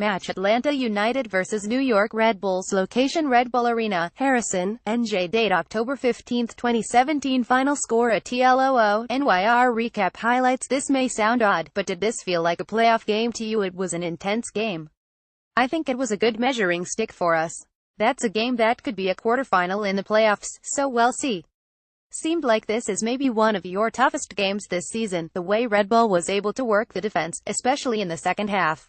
Match: Atlanta United vs New York Red Bulls. Location: Red Bull Arena, Harrison, NJ. Date: October 15, 2017. Final score at TLOO NYR Recap Highlights. This may sound odd, but did this feel like a playoff game to you? It was an intense game. I think it was a good measuring stick for us. That's a game that could be a quarterfinal in the playoffs, so we'll see. Seemed like this is maybe one of your toughest games this season, the way Red Bull was able to work the defense, especially in the second half.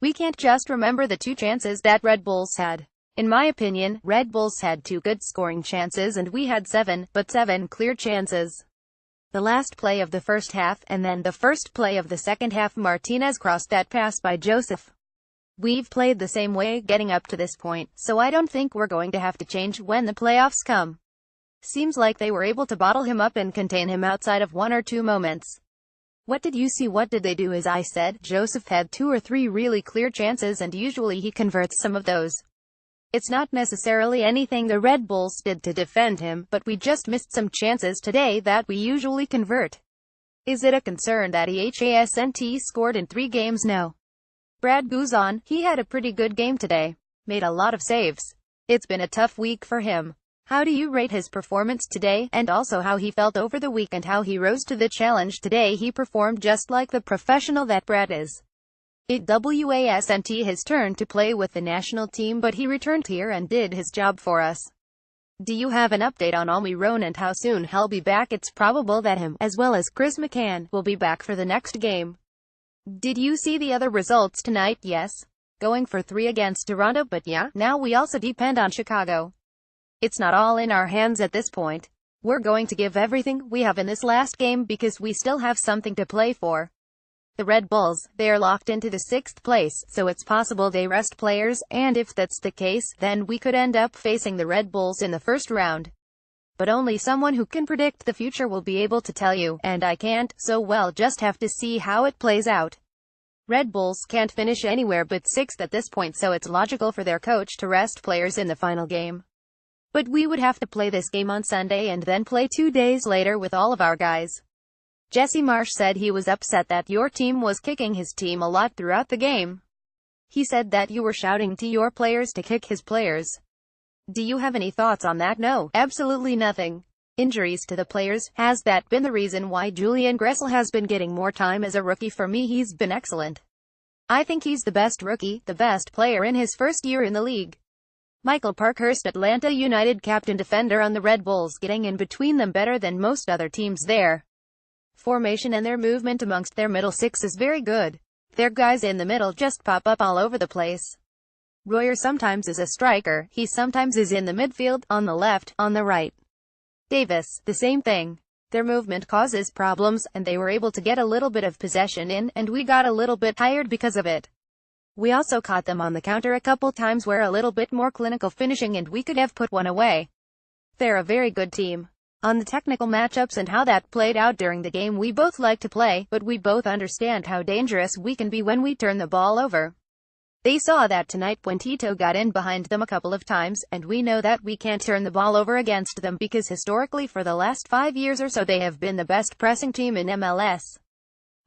We can't just remember the 2 chances that Red Bulls had. In my opinion, Red Bulls had 2 good scoring chances and we had 7, but 7 clear chances. The last play of the first half, and then the first play of the second half, Martinez crossed that pass by Joseph. We've played the same way getting up to this point, so I don't think we're going to have to change when the playoffs come. Seems like they were able to bottle him up and contain him outside of 1 or 2 moments. What did you see? What did they do? As I said, Joseph had 2 or 3 really clear chances and usually he converts some of those. It's not necessarily anything the Red Bulls did to defend him, but we just missed some chances today that we usually convert. Is it a concern that he hasn't scored in 3 games now? Brad Guzan, he had a pretty good game today. Made a lot of saves. It's been a tough week for him. How do you rate his performance today, and also how he felt over the week and how he rose to the challenge today? He performed just like the professional that Brad is. It wasn't his turn to play with the national team, but he returned here and did his job for us. Do you have an update on Almiron and how soon he'll be back? It's probable that him, as well as Chris McCann, will be back for the next game. Did you see the other results tonight? Yes. Going for 3 against Toronto, but yeah, now we also depend on Chicago. It's not all in our hands at this point. We're going to give everything we have in this last game because we still have something to play for. The Red Bulls, they are locked into the 6th place, so it's possible they rest players, and if that's the case, then we could end up facing the Red Bulls in the first round. But only someone who can predict the future will be able to tell you, and I can't, so we'll just have to see how it plays out. Red Bulls can't finish anywhere but 6th at this point, so it's logical for their coach to rest players in the final game. But we would have to play this game on Sunday and then play 2 days later with all of our guys. Jesse Marsch said he was upset that your team was kicking his team a lot throughout the game. He said that you were shouting to your players to kick his players. Do you have any thoughts on that? No, absolutely nothing. Injuries to the players, has that been the reason why Julian Gressel has been getting more time as a rookie? For me, he's been excellent. I think he's the best rookie, the best player in his first year in the league. Michael Parkhurst, Atlanta United captain defender on the Red Bulls, getting in between them better than most other teams. Their formation and their movement amongst their middle 6 is very good. Their guys in the middle just pop up all over the place. Royer sometimes is a striker, he sometimes is in the midfield, on the left, on the right. Davis, the same thing. Their movement causes problems, and they were able to get a little bit of possession in, and we got a little bit tired because of it. We also caught them on the counter a couple times where a little bit more clinical finishing and we could have put one away. They're a very good team. On the technical matchups and how that played out during the game, we both like to play, but we both understand how dangerous we can be when we turn the ball over. They saw that tonight when Tito got in behind them a couple of times, and we know that we can't turn the ball over against them because historically for the last 5 years or so they have been the best pressing team in MLS.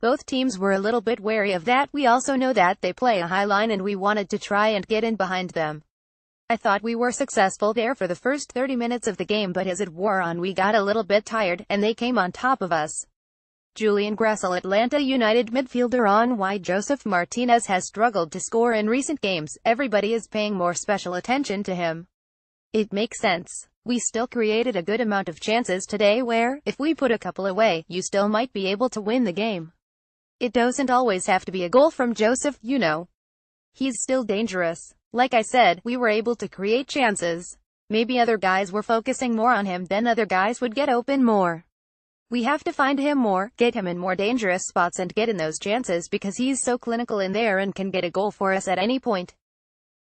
Both teams were a little bit wary of that. We also know that they play a high line and we wanted to try and get in behind them. I thought we were successful there for the first 30 minutes of the game, but as it wore on we got a little bit tired, and they came on top of us. Julian Gressel, Atlanta United midfielder, on why Joseph Martinez has struggled to score in recent games. Everybody is paying more special attention to him. It makes sense. We still created a good amount of chances today where, if we put a couple away, you still might be able to win the game. It doesn't always have to be a goal from Joseph, you know. He's still dangerous. Like I said, we were able to create chances. Maybe other guys were focusing more on him, then other guys would get open more. We have to find him more, get him in more dangerous spots and get in those chances because he's so clinical in there and can get a goal for us at any point.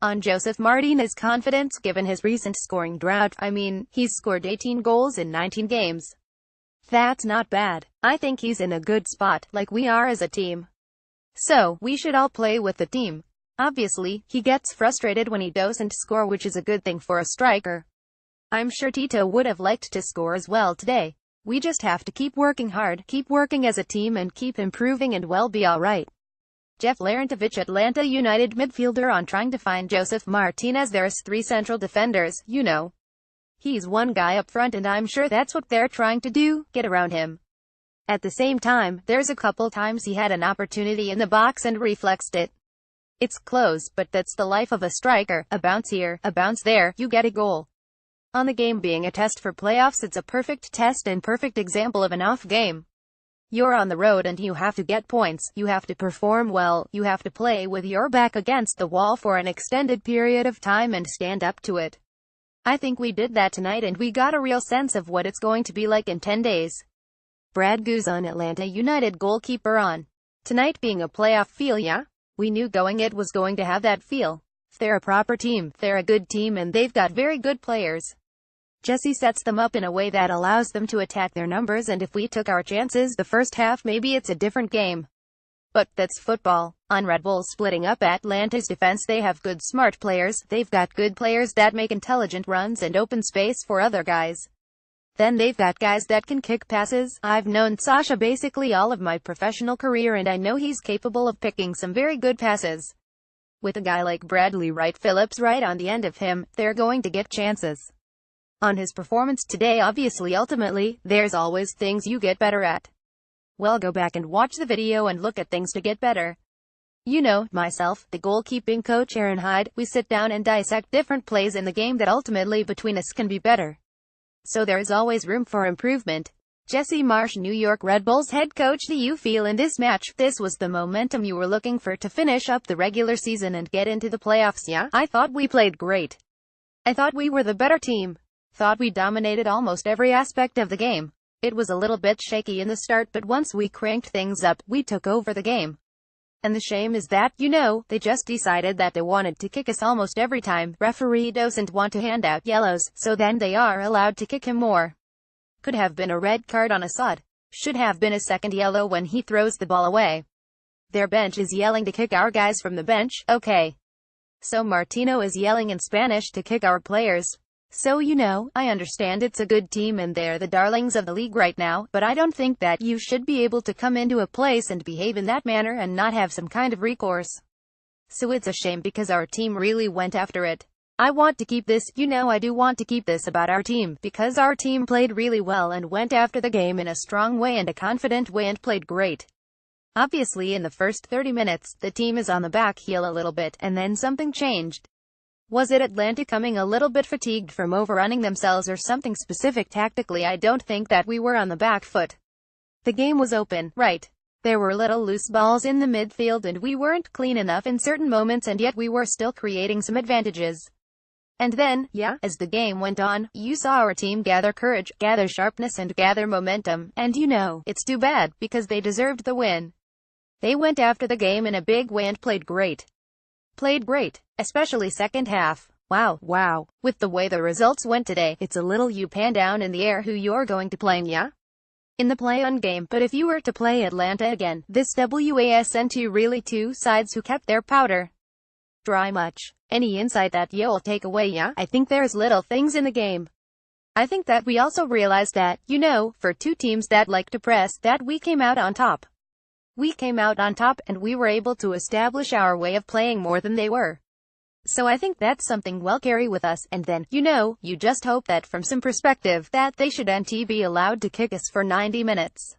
On Joseph Martinez's confidence given his recent scoring drought, I mean, he's scored 18 goals in 19 games. That's not bad. I think he's in a good spot, like we are as a team. So, we should all play with the team. Obviously, he gets frustrated when he doesn't score, which is a good thing for a striker. I'm sure Tito would have liked to score as well today. We just have to keep working hard, keep working as a team and keep improving and we'll be alright. Jeff Larentovich, Atlanta United midfielder, on trying to find Joseph Martinez. There's 3 central defenders, you know. He's one guy up front and I'm sure that's what they're trying to do, get around him. At the same time, there's a couple times he had an opportunity in the box and reflexed it. It's close, but that's the life of a striker. A bounce here, a bounce there, you get a goal. On the game being a test for playoffs, it's a perfect test and perfect example of an off game. You're on the road and you have to get points, you have to perform well, you have to play with your back against the wall for an extended period of time and stand up to it. I think we did that tonight and we got a real sense of what it's going to be like in 10 days. Brad Guzan, Atlanta United goalkeeper, on tonight being a playoff feel. Yeah, we knew going it was going to have that feel. They're a proper team, they're a good team, and they've got very good players. Jesse sets them up in a way that allows them to attack their numbers, and if we took our chances the first half, maybe it's a different game. But that's football. On Red Bull splitting up Atlanta's defense, they have good smart players, they've got good players that make intelligent runs and open space for other guys. Then they've got guys that can kick passes. I've known Sasha basically all of my professional career and I know he's capable of picking some very good passes. With a guy like Bradley Wright Phillips right on the end of him, they're going to get chances. On his performance today, obviously ultimately, there's always things you get better at. Well, go back and watch the video and look at things to get better. You know, myself, the goalkeeping coach Aaron Hyde, we sit down and dissect different plays in the game that ultimately between us can be better. So there is always room for improvement. Jesse Marsch, New York Red Bulls head coach. Do you feel in this match, this was the momentum you were looking for to finish up the regular season and get into the playoffs? Yeah, I thought we played great. I thought we were the better team. Thought we dominated almost every aspect of the game. It was a little bit shaky in the start, but once we cranked things up, we took over the game. And the shame is that, you know, they just decided that they wanted to kick us almost every time. Referee doesn't want to hand out yellows, so then they are allowed to kick him more. Could have been a red card on Assad. Should have been a second yellow when he throws the ball away. Their bench is yelling to kick our guys from the bench, okay. So Martino is yelling in Spanish to kick our players. So you know, I understand it's a good team and they're the darlings of the league right now, but I don't think that you should be able to come into a place and behave in that manner and not have some kind of recourse. So it's a shame because our team really went after it. I want to keep this, you know, I do want to keep this about our team, because our team played really well and went after the game in a strong way and a confident way and played great. Obviously in the first 30 minutes, the team is on the back heel a little bit, and then something changed. Was it Atlanta coming a little bit fatigued from overrunning themselves or something specific tactically? I don't think that we were on the back foot. The game was open, right? There were little loose balls in the midfield and we weren't clean enough in certain moments, and yet we were still creating some advantages. And then, yeah, as the game went on, you saw our team gather courage, gather sharpness and gather momentum, and you know, it's too bad, because they deserved the win. They went after the game in a big way and played great. Played great, especially second half. Wow. With the way the results went today, it's a little you pan down in the air who you're going to play, yeah? In the play-on game, but if you were to play Atlanta again, this wasn't really two sides who kept their powder dry much. Any insight that you'll take away? Yeah, I think there's little things in the game. I think that we also realized that, you know, for two teams that like to press, that we came out on top. We came out on top and we were able to establish our way of playing more than they were. So I think that's something we'll carry with us, and then, you know, you just hope that from some perspective, that they shouldn't be allowed to kick us for 90 minutes.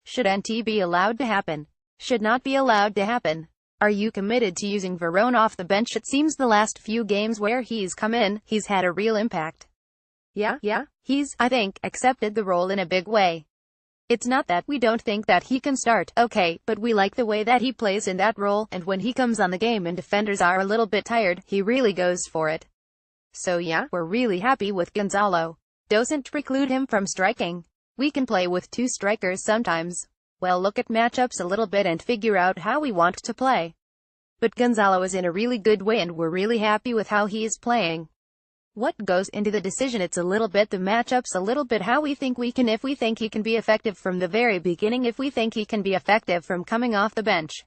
Shouldn't be allowed to happen. Should not be allowed to happen. Are you committed to using Verón off the bench? It seems the last few games where he's come in, he's had a real impact. Yeah, he's, I think, accepted the role in a big way. It's not that we don't think that he can start, okay, but we like the way that he plays in that role, and when he comes on the game and defenders are a little bit tired, he really goes for it. So yeah, we're really happy with Gonzalo. Doesn't preclude him from striking. We can play with two strikers sometimes. Well, look at matchups a little bit and figure out how we want to play. But Gonzalo is in a really good way and we're really happy with how he is playing. What goes into the decision? It's a little bit the matchups, a little bit how we think we can, if we think he can be effective from the very beginning, if we think he can be effective from coming off the bench.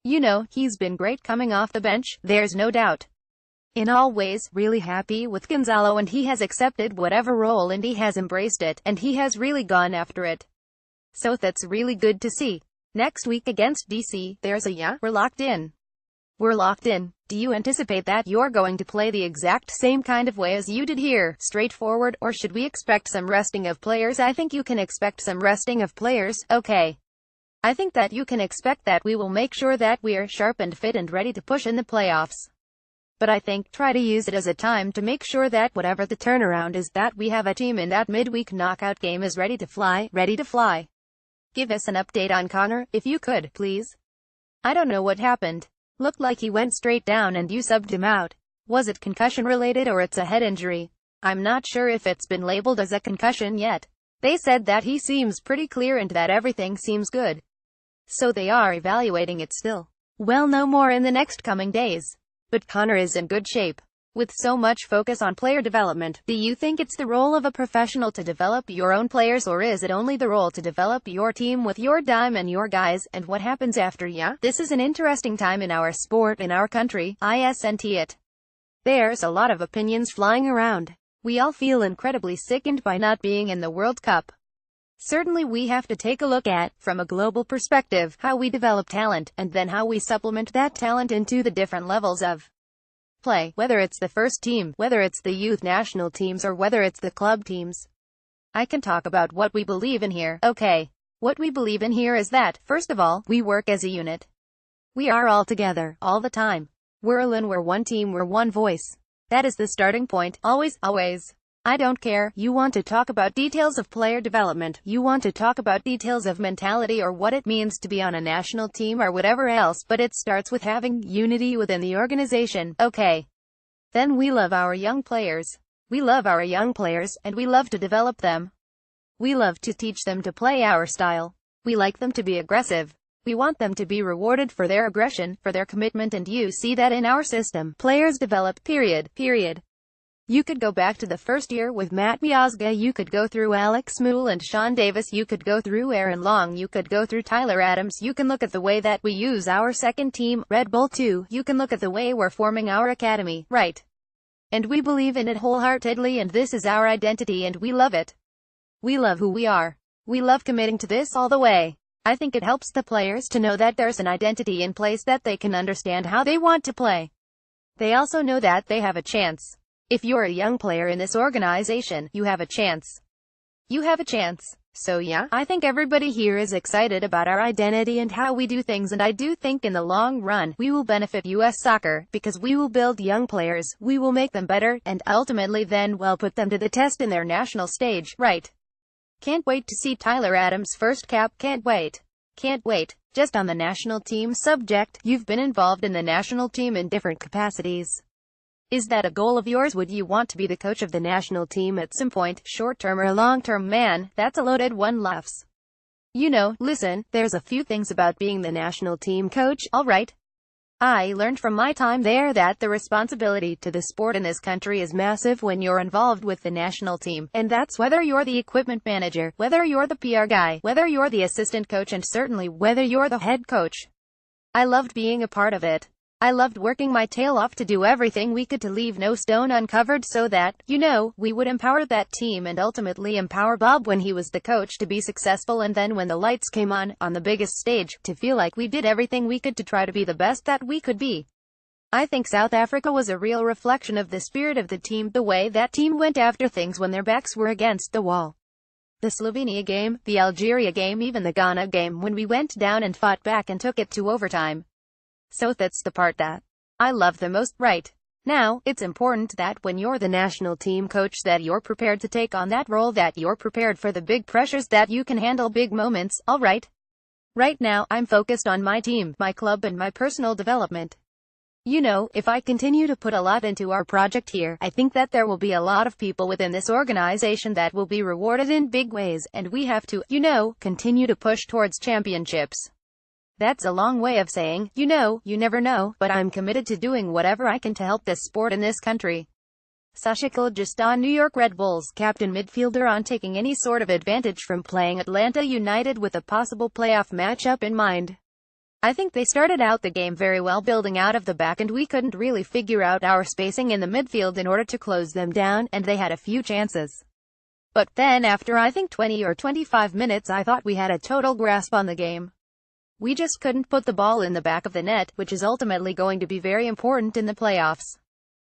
You know, he's been great coming off the bench, there's no doubt. In all ways, really happy with Gonzalo, and he has accepted whatever role and he has embraced it, and he has really gone after it. So that's really good to see. Next week against DC, there's a yeah, we're locked in. We're locked in. Do you anticipate that you're going to play the exact same kind of way as you did here, straightforward, or should we expect some resting of players? I think you can expect some resting of players, okay. I think that you can expect that we will make sure that we're sharp and fit and ready to push in the playoffs. But I think, try to use it as a time to make sure that whatever the turnaround is, that we have a team in that midweek knockout game is ready to fly, ready to fly. Give us an update on Connor, if you could, please. I don't know what happened. Looked like he went straight down and you subbed him out. Was it concussion related or it's a head injury? I'm not sure if it's been labeled as a concussion yet. They said that he seems pretty clear and that everything seems good. So they are evaluating it still. We'll know more in the next coming days. But Connor is in good shape. With so much focus on player development, do you think it's the role of a professional to develop your own players, or is it only the role to develop your team with your dime and your guys? And what happens after? Yeah, this is an interesting time in our sport, in our country, isn't it? There's a lot of opinions flying around. We all feel incredibly sickened by not being in the World Cup. Certainly we have to take a look at, from a global perspective, how we develop talent, and then how we supplement that talent into the different levels of play, whether it's the first team, whether it's the youth national teams, or whether it's the club teams. I can talk about what we believe in here, okay? What we believe in here is that, first of all, we work as a unit. We are all together, all the time. We're one team, we're one voice. That is the starting point, always, always. I don't care, you want to talk about details of player development, you want to talk about details of mentality or what it means to be on a national team or whatever else, but it starts with having unity within the organization, okay? Then we love our young players. We love our young players, and we love to develop them. We love to teach them to play our style. We like them to be aggressive. We want them to be rewarded for their aggression, for their commitment, and you see that in our system. Players develop, period. You could go back to the first year with Matt Miazga, you could go through Alex Moule and Sean Davis, you could go through Aaron Long, you could go through Tyler Adams, you can look at the way that we use our second team, Red Bull 2, you can look at the way we're forming our academy, right? And we believe in it wholeheartedly, and this is our identity and we love it. We love who we are. We love committing to this all the way. I think it helps the players to know that there's an identity in place, that they can understand how they want to play. They also know that they have a chance. If you're a young player in this organization, you have a chance. You have a chance. So yeah, I think everybody here is excited about our identity and how we do things, and I do think in the long run, we will benefit US soccer, because we will build young players, we will make them better, and ultimately then we'll put them to the test in their national stage, right? Can't wait to see Tyler Adams' first cap, can't wait. Can't wait. Just on the national team subject, you've been involved in the national team in different capacities. Is that a goal of yours? Would you want to be the coach of the national team at some point, short-term or long-term? Man, that's a loaded one. Laughs. You know, listen, there's a few things about being the national team coach, alright? I learned from my time there that the responsibility to the sport in this country is massive when you're involved with the national team, and that's whether you're the equipment manager, whether you're the PR guy, whether you're the assistant coach, and certainly whether you're the head coach. I loved being a part of it. I loved working my tail off to do everything we could to leave no stone uncovered so that, you know, we would empower that team and ultimately empower Bob when he was the coach to be successful, and then when the lights came on the biggest stage, to feel like we did everything we could to try to be the best that we could be. I think South Africa was a real reflection of the spirit of the team, the way that team went after things when their backs were against the wall. The Slovenia game, the Algeria game, even the Ghana game, when we went down and fought back and took it to overtime. So that's the part that I love the most, right? Now, it's important that when you're the national team coach that you're prepared to take on that role, that you're prepared for the big pressures, that you can handle big moments, alright? Right now, I'm focused on my team, my club, and my personal development. You know, if I continue to put a lot into our project here, I think that there will be a lot of people within this organization that will be rewarded in big ways, and we have to, you know, continue to push towards championships. That's a long way of saying, you know, you never know, but I'm committed to doing whatever I can to help this sport in this country. Sasha Gilgeous-Don, New York Red Bulls captain midfielder, on taking any sort of advantage from playing Atlanta United with a possible playoff matchup in mind. I think they started out the game very well, building out of the back, and we couldn't really figure out our spacing in the midfield in order to close them down, and they had a few chances. But then after I think 20 or 25 minutes, I thought we had a total grasp on the game. We just couldn't put the ball in the back of the net, which is ultimately going to be very important in the playoffs.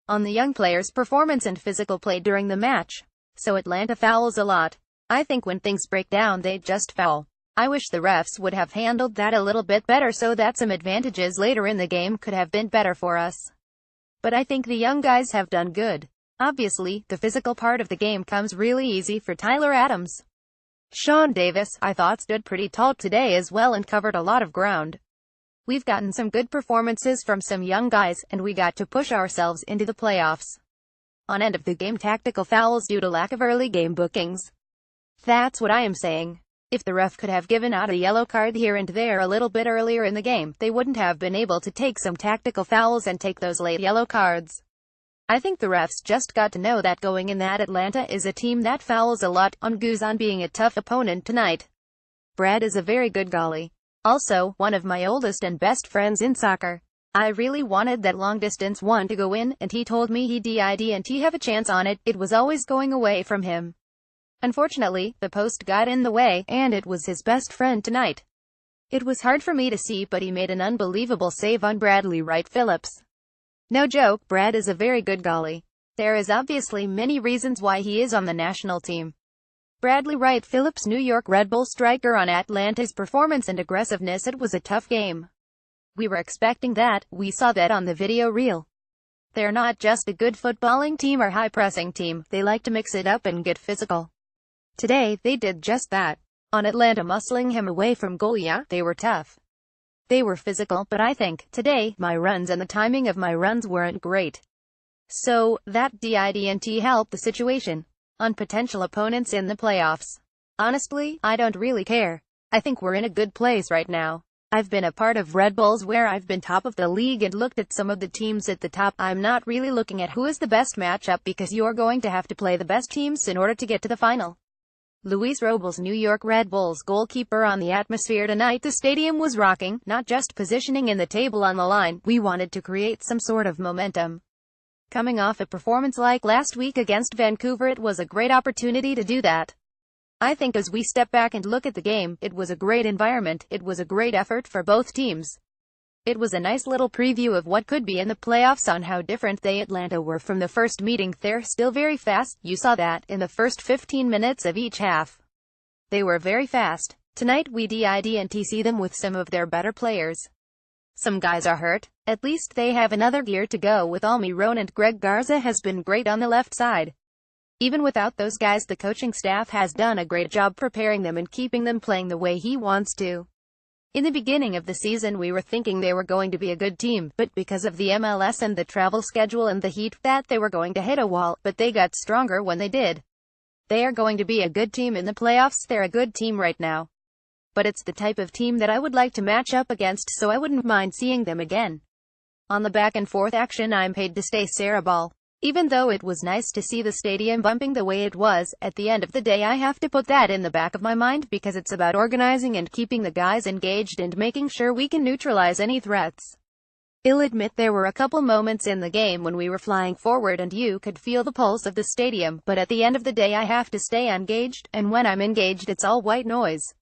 On the young players' performance and physical play during the match. So Atlanta fouls a lot. I think when things break down they just foul. I wish the refs would have handled that a little bit better so that some advantages later in the game could have been better for us. But I think the young guys have done good. Obviously, the physical part of the game comes really easy for Tyler Adams. Sean Davis, I thought, stood pretty tall today as well and covered a lot of ground. We've gotten some good performances from some young guys, and we got to push ourselves into the playoffs. On end of the game tactical fouls due to lack of early game bookings. That's what I am saying. If the ref could have given out a yellow card here and there a little bit earlier in the game, they wouldn't have been able to take some tactical fouls and take those late yellow cards. I think the refs just got to know that going in that Atlanta is a team that fouls a lot, on Guzan being a tough opponent tonight. Brad is a very good goalie. Also, one of my oldest and best friends in soccer. I really wanted that long-distance one to go in, and he told me he didn't have a chance on it. It was always going away from him. Unfortunately, the post got in the way, and it was his best friend tonight. It was hard for me to see, but he made an unbelievable save on Bradley Wright Phillips. No joke, Brad is a very good goalie. There is obviously many reasons why he is on the national team. Bradley Wright Phillips, New York Red Bull striker. On Atlanta's performance and aggressiveness, it was a tough game. We were expecting that. We saw that on the video reel. They're not just a good footballing team or high-pressing team, they like to mix it up and get physical. Today, they did just that. On Atlanta muscling him away from goal, yeah, they were tough. They were physical, but I think, today, my runs and the timing of my runs weren't great. So, that didn't help the situation. On potential opponents in the playoffs. Honestly, I don't really care. I think we're in a good place right now. I've been a part of Red Bulls where I've been top of the league and looked at some of the teams at the top. I'm not really looking at who is the best matchup because you're going to have to play the best teams in order to get to the final. Luis Robles, New York Red Bulls goalkeeper. On the atmosphere tonight, the stadium was rocking, not just positioning in the table on the line. We wanted to create some sort of momentum. Coming off a performance like last week against Vancouver, it was a great opportunity to do that. I think as we step back and look at the game, it was a great environment, it was a great effort for both teams. It was a nice little preview of what could be in the playoffs on how different they Atlanta were from the first meeting. They're still very fast, you saw that in the first 15 minutes of each half. They were very fast. Tonight we didn't see them with some of their better players. Some guys are hurt. At least they have another gear to go with Almiron, and Greg Garza has been great on the left side. Even without those guys, the coaching staff has done a great job preparing them and keeping them playing the way he wants to. In the beginning of the season we were thinking they were going to be a good team, but because of the MLS and the travel schedule and the heat, that they were going to hit a wall, but they got stronger when they did. They are going to be a good team in the playoffs. They're a good team right now. But it's the type of team that I would like to match up against, so I wouldn't mind seeing them again. On the back and forth action, I'm paid to stay Saraball. Even though it was nice to see the stadium bumping the way it was, at the end of the day I have to put that in the back of my mind because it's about organizing and keeping the guys engaged and making sure we can neutralize any threats. I'll admit there were a couple moments in the game when we were flying forward and you could feel the pulse of the stadium, but at the end of the day I have to stay engaged, and when I'm engaged it's all white noise.